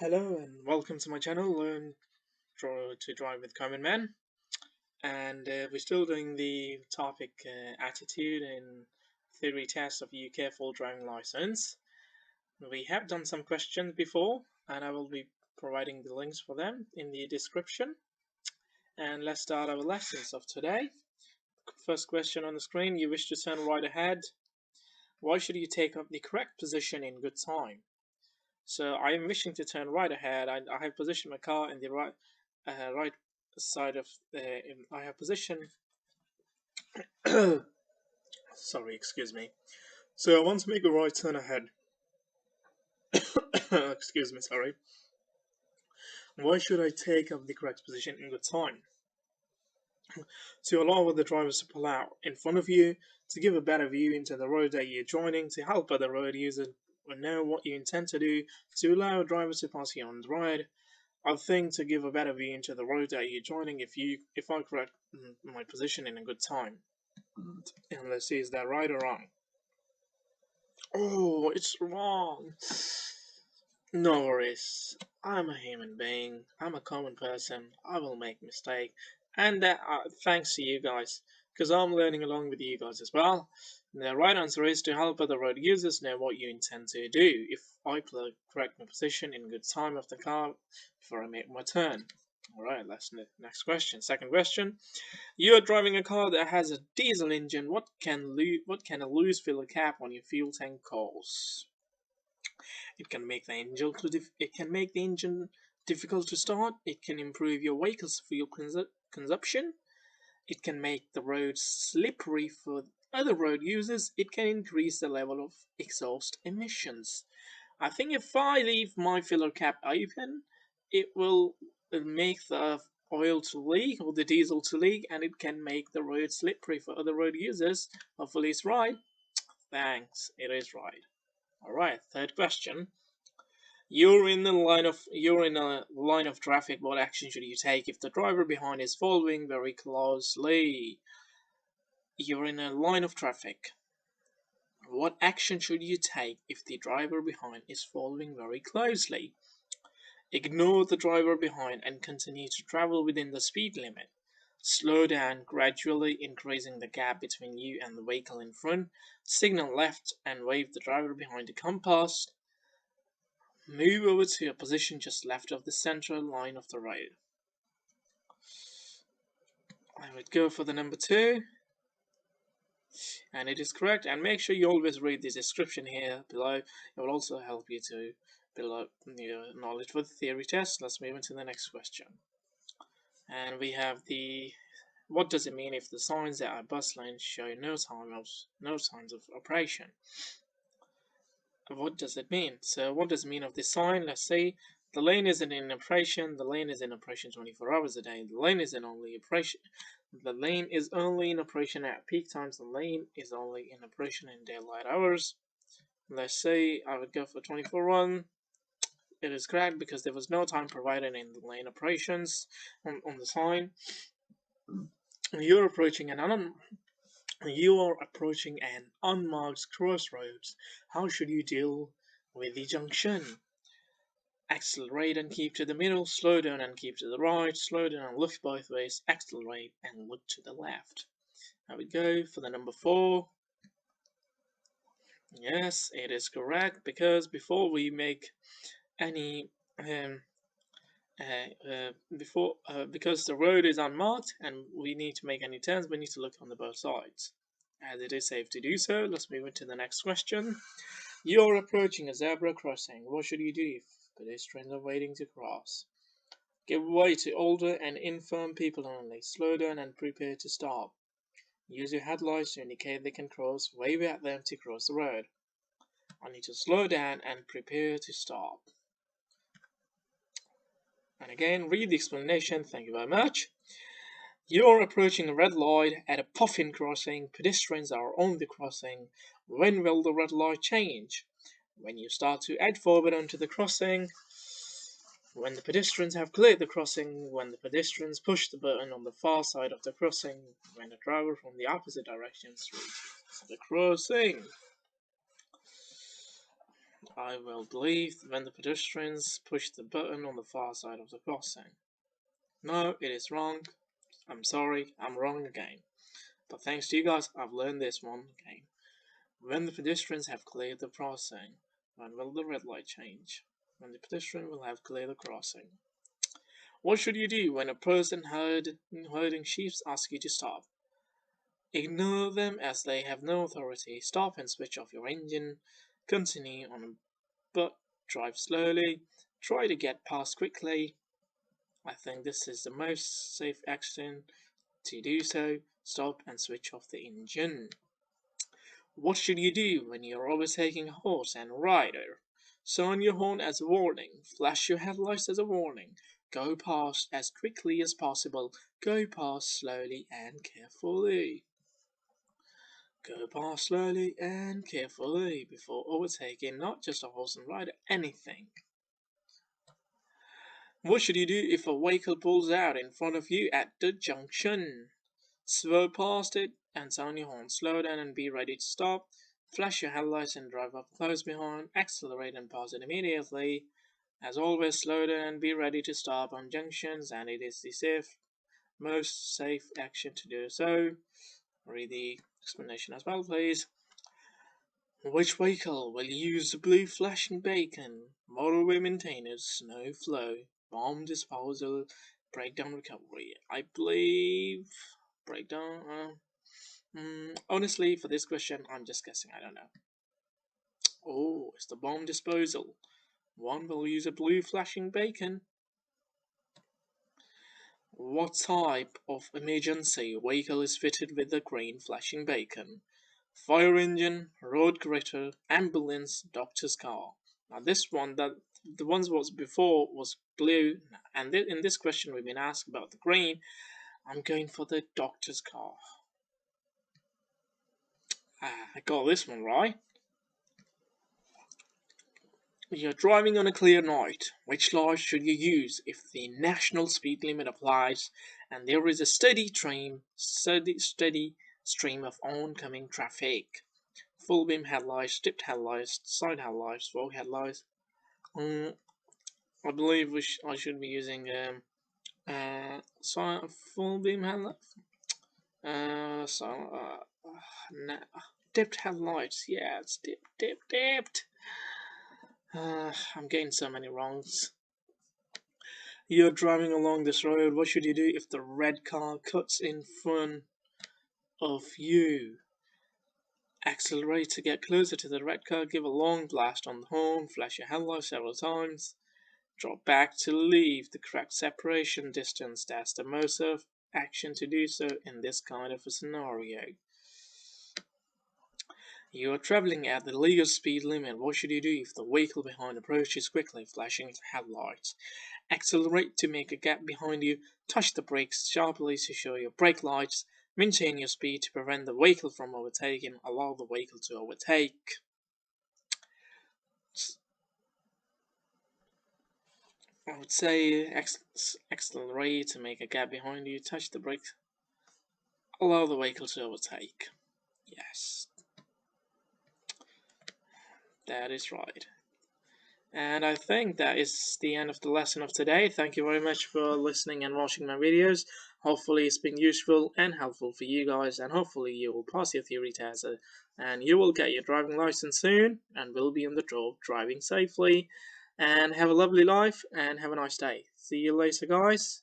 Hello and welcome to my channel, Learn to Drive with Common Man. And we're still doing the topic attitude and theory test of UK full driving license. We have done some questions before, and I will be providing the links for them in the description. And let's start our lessons of today. First question on the screen: you wish to turn right ahead. Why should you take up the correct position in good time? So I am wishing to turn right ahead. I have positioned my car in the right side of. I have positioned. Sorry, excuse me. So I want to make a right turn ahead. Excuse me, sorry. Why should I take up the correct position in good time? To allow other drivers to pull out in front of you, to give a better view into the road that you're joining, to help other road users know what you intend to do, to allow drivers to pass you on the road. I think to give a better view into the road that you're joining if I correct my position in a good time. And let's see, is that right or wrong? Oh, it's wrong. No worries. I'm a human being. I'm a common person. I will make mistake. And thanks to you guys, because I'm learning along with you guys as well. The right answer is to help other road users know what you intend to do if I correct my position in good time of the car before I make my turn. Alright, let's next question. Second question. You are driving a car that has a diesel engine. What can a loose filler cap on your fuel tank cause? It can make the engine difficult to start. It can improve your vehicle's fuel consumption. It can make the road slippery for other road users. It can increase the level of exhaust emissions. I think if I leave my filler cap open, it will make the oil to leak or the diesel to leak, and it can make the road slippery for other road users. Hopefully it's right. Thanks, it is right. Alright, third question. You're in a line of traffic. What action should you take if the driver behind is following very closely? You're in a line of traffic. What action should you take if the driver behind is following very closely? Ignore the driver behind and continue to travel within the speed limit. Slow down, gradually increasing the gap between you and the vehicle in front. Signal left and wave the driver behind to come past. Move over to a position just left of the central line of the road. I would go for the number 2, and it is correct. And make sure you always read the description here below. It will also help you to build up your knowledge for the theory test. Let's move into the next question. And we have what does it mean if the signs that are bus lanes show no signs of operation? What does it mean? So what does it mean of this sign? Let's say the lane isn't in operation. The lane is in operation 24 hours a day. The lane is only in operation at peak times. The lane is only in operation in daylight hours. Let's say I would go for 24/1. It is correct because there was no time provided in the lane operations on the sign. You're approaching an unmarked crossroads. How should you deal with the junction? Accelerate and keep to the middle, slow down and keep to the right, slow down and look both ways, accelerate and look to the left. Now we go for the number 4. Yes, it is correct, because before we make any because the road is unmarked and we need to make any turns, we need to look on the both sides. As it is safe to do so, let's move into the next question. You're approaching a zebra crossing. What should you do if pedestrians are waiting to cross? Give way to older and infirm people only. Slow down and prepare to stop. Use your headlights to indicate they can cross. Wave at them to cross the road. I need to slow down and prepare to stop. And again, read the explanation. Thank you very much. You're approaching a red light at a puffin crossing. Pedestrians are on the crossing. When will the red light change? When you start to edge forward onto the crossing. When the pedestrians have cleared the crossing. When the pedestrians push the button on the far side of the crossing. When the driver from the opposite direction reaches the crossing. I will believe when the pedestrians push the button on the far side of the crossing. No, it is wrong. I'm sorry, I'm wrong again. But thanks to you guys, I've learned this one again. When the pedestrians have cleared the crossing, when will the red light change? When the pedestrian will have cleared the crossing. What should you do when a person herding sheep asks you to stop? Ignore them as they have no authority. Stop and switch off your engine. Continue on, but drive slowly. Try to get past quickly. I think this is the most safe action to do so. Stop and switch off the engine. What should you do when you're overtaking a horse and rider? Sound your horn as a warning. Flash your headlights as a warning. Go past as quickly as possible. Go past slowly and carefully. Go past slowly and carefully before overtaking not just a horse and rider, anything. What should you do if a vehicle pulls out in front of you at the junction? Swerve past it and sound your horn. Slow down and be ready to stop. Flash your headlights and drive up close behind. Accelerate and pause it immediately. As always, slow down and be ready to stop on junctions, and it is the most safe action to do so. Read the explanation as well, please. Which vehicle will use the blue flashing beacon? Motorway maintenance, snow flow, bomb disposal, breakdown recovery. I believe breakdown. Honestly, for this question, I'm just guessing. I don't know. Oh, it's the bomb disposal. One will use a blue flashing beacon. What type of emergency vehicle is fitted with the green flashing beacon? Fire engine, road gritter, ambulance, doctor's car. Now this one, that the ones was before was blue, and in this question we've been asked about the green. I'm going for the doctor's car. I got this one right. You're driving on a clear night. Which light should you use if the national speed limit applies and there is a steady stream of oncoming traffic? Full beam headlights, dipped headlights, side headlights, fog headlights. I believe I should be using full beam headlights. Dipped headlights. Yeah, it's dipped. I'm getting so many wrongs. You're driving along this road. What should you do if the red car cuts in front of you? Accelerate to get closer to the red car. Give a long blast on the horn. Flash your headlights several times. Drop back to leave the correct separation distance. That's the most safe action to do so in this kind of a scenario. You are traveling at the legal speed limit. What should you do if the vehicle behind approaches quickly, flashing its headlights? Accelerate to make a gap behind you. Touch the brakes sharply to show your brake lights. Maintain your speed to prevent the vehicle from overtaking. Allow the vehicle to overtake. I would say accelerate to make a gap behind you. Touch the brakes. Allow the vehicle to overtake. Yes, that is right. And I think that is the end of the lesson of today. Thank you very much for listening and watching my videos. Hopefully it's been useful and helpful for you guys, and hopefully you will pass your theory test and you will get your driving license soon and will be on the road driving safely. And have a lovely life and have a nice day. See you later, guys.